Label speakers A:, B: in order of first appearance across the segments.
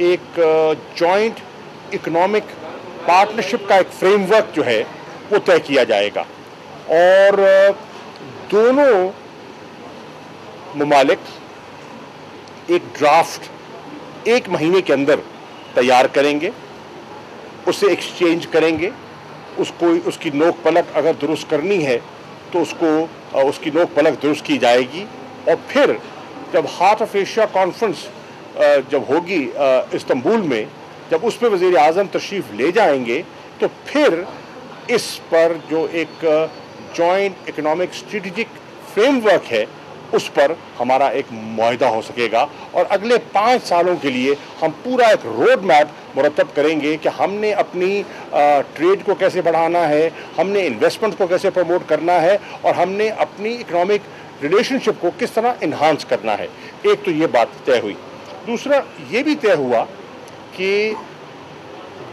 A: एक joint economic partnership का एक फ्रेमवर्क जो है वो तय किया जाएगा और दोनों ममालिक एक ड्राफ्ट 1 महीने के अंदर तैयार करेंगे, उसे एक्सचेंज करेंगे, उसकी नोक पलक अगर दुरुस्त करनी है तो उसकी नोक पलक दुरुस्त की जाएगी और फिर जब हार्ट ऑफ एशिया कॉन्फ्रेंस जब होगी इस्तांबुल में, जब उसमें वज़ीर आज़म तशरीफ़ ले जाएंगे तो फिर इस पर जो एक जॉइंट इकोनॉमिक स्ट्रेटेजिक फ्रेमवर्क है उस पर हमारा एक मुआहिदा हो सकेगा और अगले 5 सालों के लिए हम पूरा एक रोड मैप मुरतब करेंगे कि हमने अपनी ट्रेड को कैसे बढ़ाना है, हमने इन्वेस्टमेंट को कैसे प्रमोट करना है और हमने अपनी इकोनॉमिक रिलेशनशिप को किस तरह इन्हांस करना है। एक तो ये बात तय हुई। दूसरा ये भी तय हुआ कि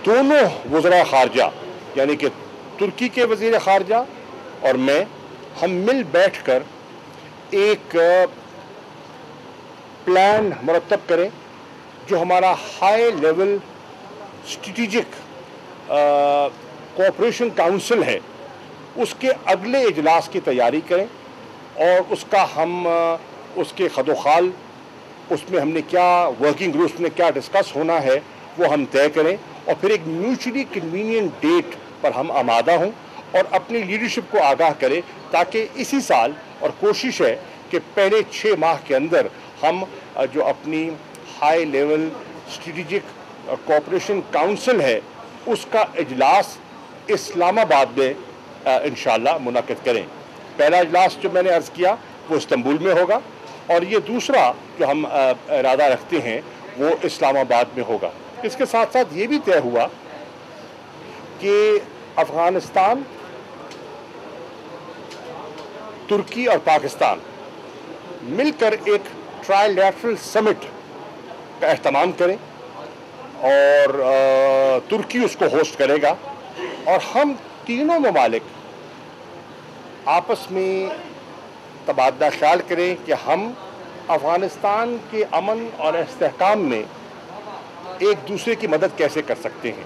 A: दोनों वज़रा ख़ारजा यानी कि तुर्की के वज़ीर ख़ारजा और मैं, हम मिल बैठकर एक प्लान मुरतब करें जो हमारा high level strategic cooperation council है उसके अगले इजलास की तैयारी करें और उसका हम उसके खदोखाल उसमें हमने क्या वर्किंग ग्रुप्स में क्या डिस्कस होना है वो हम तय करें और फिर एक म्यूचुअली कन्वीनियंट डेट पर हम आमादा हों और अपनी लीडरशिप को आगाह करें ताकि इसी साल, और कोशिश है कि पहले 6 माह के अंदर हम जो अपनी high level strategic cooperation council है उसका इजलास इस्लामाबाद में इंशाअल्लाह मुनक़िद करें। पहला इजलास जो मैंने अर्ज़ किया वो इस्तांबुल में होगा और ये दूसरा जो हम इरादा रखते हैं वो इस्लामाबाद में होगा। इसके साथ साथ ये भी तय हुआ कि अफ़गानिस्तान, तुर्की और पाकिस्तान मिलकर एक ट्राइलैटरल समिट का एहतमाम करें और तुर्की उसको होस्ट करेगा और हम तीनों ममालिक आपस में तबादला ख्याल करें कि हम अफ़गानिस्तान के अमन और इस्तेहकाम में एक दूसरे की मदद कैसे कर सकते हैं,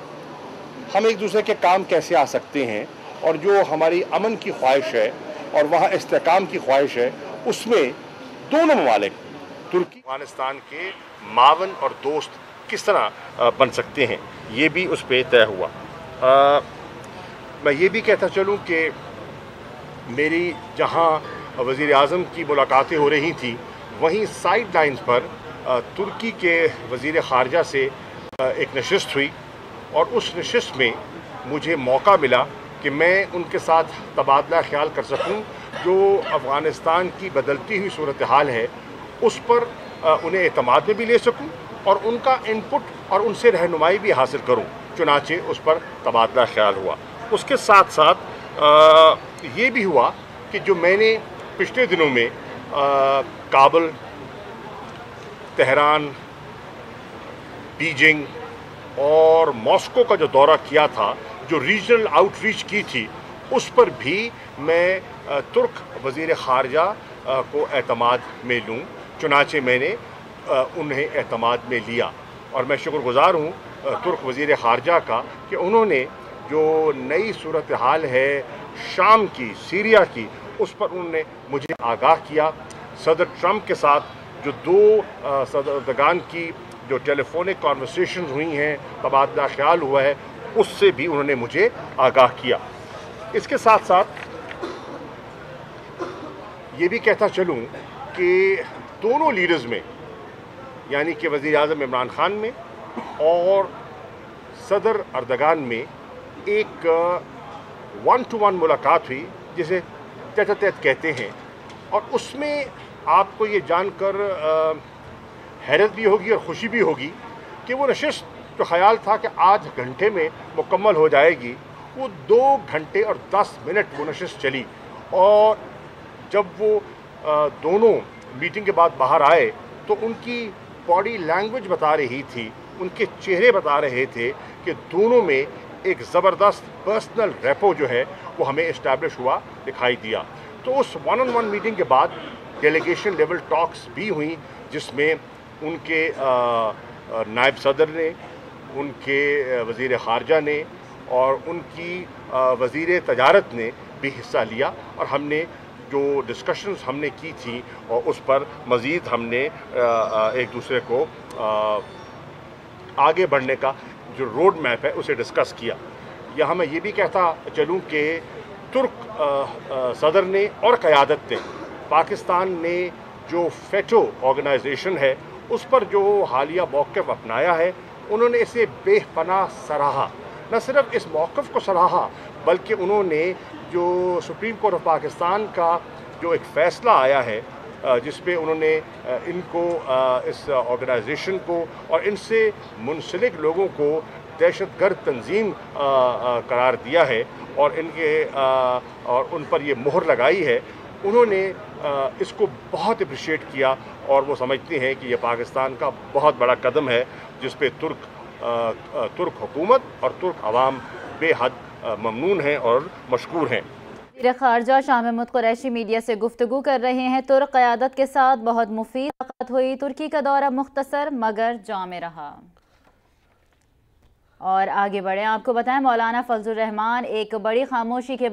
A: हम एक दूसरे के काम कैसे आ सकते हैं और जो हमारी अमन की ख्वाहिश है और वहाँ इस्तेहकाम की ख्वाहिश है उसमें दोनों ममालिक तुर्की अफ़गानिस्तान के मावन और दोस्त किस तरह बन सकते हैं, ये भी उस पर तय हुआ। मैं ये भी कहता चलूँ कि मेरी जहाँ वज़ीर आज़म की मुलाकातें हो रही थी वहीं साइड लाइन्स पर तुर्की के वज़ीर ख़ारजा से एक नशिस्त हुई और उस नशिस्त में मुझे मौका मिला कि मैं उनके साथ तबादला ख्याल कर सकूं जो अफ़गानिस्तान की बदलती हुई सूरत हाल है उस पर उन्हें एतमाद में भी ले सकूं और उनका इनपुट और उनसे रहनुमाई भी हासिल करूं। चुनाचे उस पर तबादला ख्याल हुआ। उसके साथ साथ ये भी हुआ कि जो मैंने पिछले दिनों में काबुल, तेहरान, बीजिंग और मॉस्को का जो दौरा किया था, जो रीजनल आउटरीच की थी, उस पर भी मैं तुर्क वज़ीर ख़ारजा को एतमाद में लूँ। चुनाचे मैंने उन्हें एतमाद में लिया और मैं शुक्रगुज़ार हूँ तुर्क वज़ीर ख़ारजा का कि उन्होंने जो नई सूरत हाल है शाम की, सीरिया की, उस पर उन्होंने मुझे आगाह किया। सदर ट्रंप के साथ जो 2 सदरदगान की जो टेलीफोनिक कॉन्वर्सेशंस हुई हैं, तबादला ख्याल हुआ है, उससे भी उन्होंने मुझे आगाह किया। इसके साथ साथ ये भी कहता चलूँ कि दोनों लीडर्स में यानी कि वज़ीर आज़म इमरान खान में और सदर अर्दगान में एक 1-to-1 मुलाकात हुई जिसे तहत कहते हैं और उसमें आपको ये जानकर हैरत भी होगी और ख़ुशी भी होगी कि वो नशिस्त जो ख़याल था कि आध घंटे में मुकम्मल हो जाएगी, वो 2 घंटे और 10 मिनट वो नशिस्त चली और जब वो दोनों मीटिंग के बाद बाहर आए तो उनकी बॉडी लैंग्वेज बता रही थी, उनके चेहरे बता रहे थे कि दोनों में एक ज़बरदस्त पर्सनल रेपो जो है वो हमें इस्टेब्लिश हुआ दिखाई दिया। तो उस 1-on-1 मीटिंग के बाद डेलीगेशन लेवल टॉक्स भी हुई जिसमें उनके नायब सदर ने, उनके वज़ीर ख़ारजा ने और उनकी वज़ीर तजारत ने भी हिस्सा लिया, और हमने जो डिस्कशंस हमने की थी और उस पर मज़ीद हमने एक दूसरे को आगे बढ़ने का जो रोड मैप है उसे डिस्कस किया। यहाँ मैं ये भी कहता चलूँ कि तुर्क सदर ने और क़यादत ने पाकिस्तान ने जो फेटो ऑर्गेनाइजेशन है उस पर जो हालिया मौक़िफ़ अपनाया है, उन्होंने इसे बेपनाह सराहा। न सिर्फ इस मौक़िफ़ को सराहा बल्कि उन्होंने जो सुप्रीम कोर्ट ऑफ पाकिस्तान का जो एक फ़ैसला आया है जिसपे उन्होंने इनको इस ऑर्गेनाइजेशन को और इनसे मुंसलिक लोगों को दहशतगर्द तंजीम करार दिया है और और उन पर ये मोहर लगाई है, उन्होंने इसको बहुत अप्रिशिएट किया और वो समझते हैं कि ये पाकिस्तान का बहुत बड़ा कदम है जिस पे तुर्क हुकूमत और तुर्क अवाम बेहद ममनून हैं और मशकूर हैं।
B: वज़ीर ख़ारजा शाह महमूद कुरैशी मीडिया से गुफ्तगू कर रहे हैं। तुर्क क़यादत के साथ बहुत मुफीद मुलाक़ात हुई। तुर्की का दौरा मुख्तसर मगर जामे रहा। और आगे बढ़े, आपको बताएं मौलाना फजलुर रहमान एक बड़ी खामोशी के